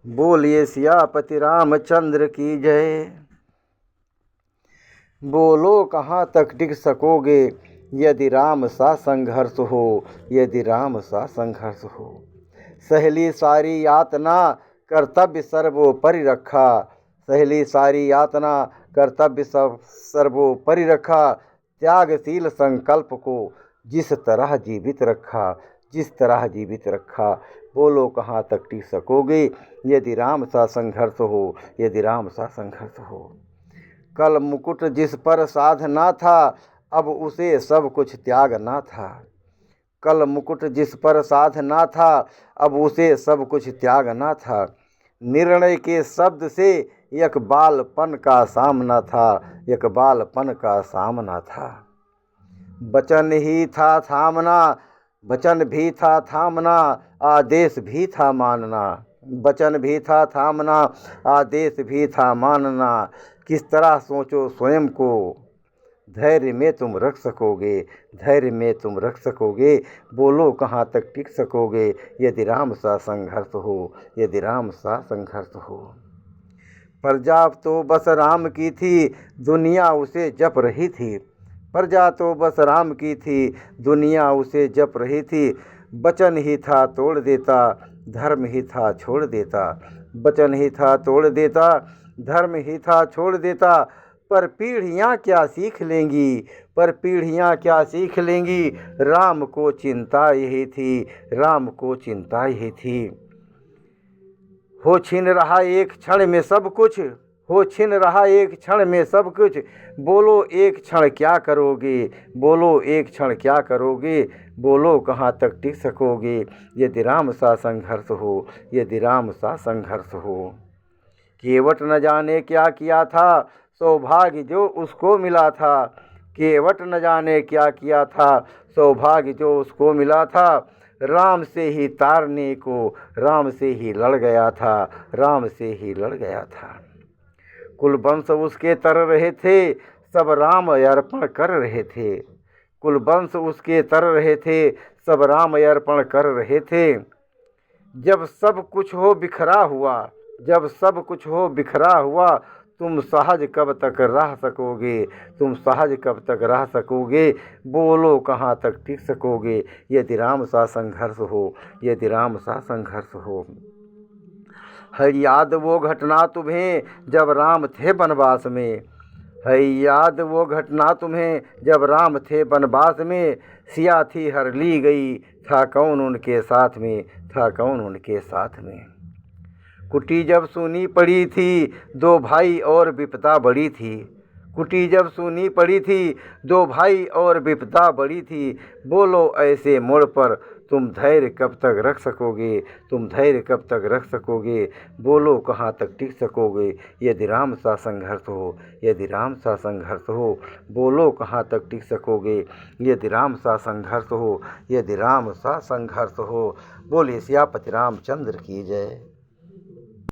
बोलिए सियापति रामचंद्र की जय। बोलो कहाँ तक टिक सकोगे यदि राम सा संघर्ष हो, यदि राम सा संघर्ष हो। सहेली सारी यातना कर्तव्य सर्वोपरि रखा, सहेली सारी यातना कर्तव्य सर्वोपरि रखा। त्यागशील संकल्प को जिस तरह जीवित रखा, जिस तरह जीवित रखा। बोलो कहाँ तक टिक सकोगे यदि राम सा संघर्ष हो, यदि राम सा संघर्ष हो। कल मुकुट जिस पर साधना था, अब उसे सब कुछ त्यागना था। कल मुकुट जिस पर साधना था, अब उसे सब कुछ त्यागना था। निर्णय के शब्द से एक बालपन का सामना था, एक बालपन का सामना था। वचन ही था थामना, वचन भी था थामना, आदेश भी था मानना। वचन भी था थामना, आदेश भी था मानना। किस तरह सोचो स्वयं को, धैर्य में तुम रख सकोगे, धैर्य में तुम रख सकोगे। बोलो कहाँ तक टिक सकोगे यदि राम सा संघर्ष हो, यदि राम सा संघर्ष हो। प्रजा तो बस राम की थी, दुनिया उसे जप रही थी। प्रजा तो बस राम की थी, दुनिया उसे जप रही थी। वचन ही था तोड़ देता, धर्म ही था छोड़ देता। वचन ही था तोड़ देता, धर्म ही था छोड़ देता। पर पीढ़ियाँ क्या सीख लेंगी, पर पीढ़ियाँ क्या सीख लेंगी। राम को चिंता यही थी, राम को चिंता यही थी। हो छिन रहा एक क्षण में सब कुछ, हो छिन रहा एक क्षण में सब कुछ। बोलो एक क्षण क्या करोगे, बोलो एक क्षण क्या करोगे। बोलो कहाँ तक टिक सकोगे यदि राम सा संघर्ष हो, यदि राम सा संघर्ष हो। केवट न जाने क्या किया था, सौभाग्य जो उसको मिला था। केवट न जाने क्या किया था, सौभाग्य जो उसको मिला था। राम से ही तारने को, राम से ही लड़ गया था, राम से ही लड़ गया था। कुलवंश उसके तर रहे थे, सब राम अर्पण कर रहे थे। कुलवंश उसके तर रहे थे, सब राम अर्पण कर रहे थे। जब सब कुछ हो बिखरा हुआ, जब सब कुछ हो बिखरा हुआ। तुम सहज कब तक रह सकोगे, तुम सहज कब तक रह सकोगे। बोलो कहाँ तक टिक सकोगे यदि राम सा संघर्ष हो, यदि राम सा संघर्ष हो। है याद वो घटना तुम्हें जब राम थे वनवास में, है याद वो घटना तुम्हें जब राम थे वनवास में। सिया थी हर ली गई, था कौन उनके साथ में, था कौन उनके साथ में। कुटी जब सुनी पड़ी थी, दो भाई और विपदा बड़ी थी। कुटी जब सुनी पड़ी थी, दो भाई और विपदा बड़ी थी। बोलो ऐसे मोड़ पर तुम धैर्य कब तक रख सकोगे, तुम धैर्य कब तक रख सकोगे। बोलो कहाँ तक टिक सकोगे यदि राम सा संघर्ष हो, यदि राम सा संघर्ष हो। बोलो कहाँ तक टिक सकोगे यदि राम सा संघर्ष हो, यदि राम सा संघर्ष हो। बोलिए सियापति रामचंद्र की जय।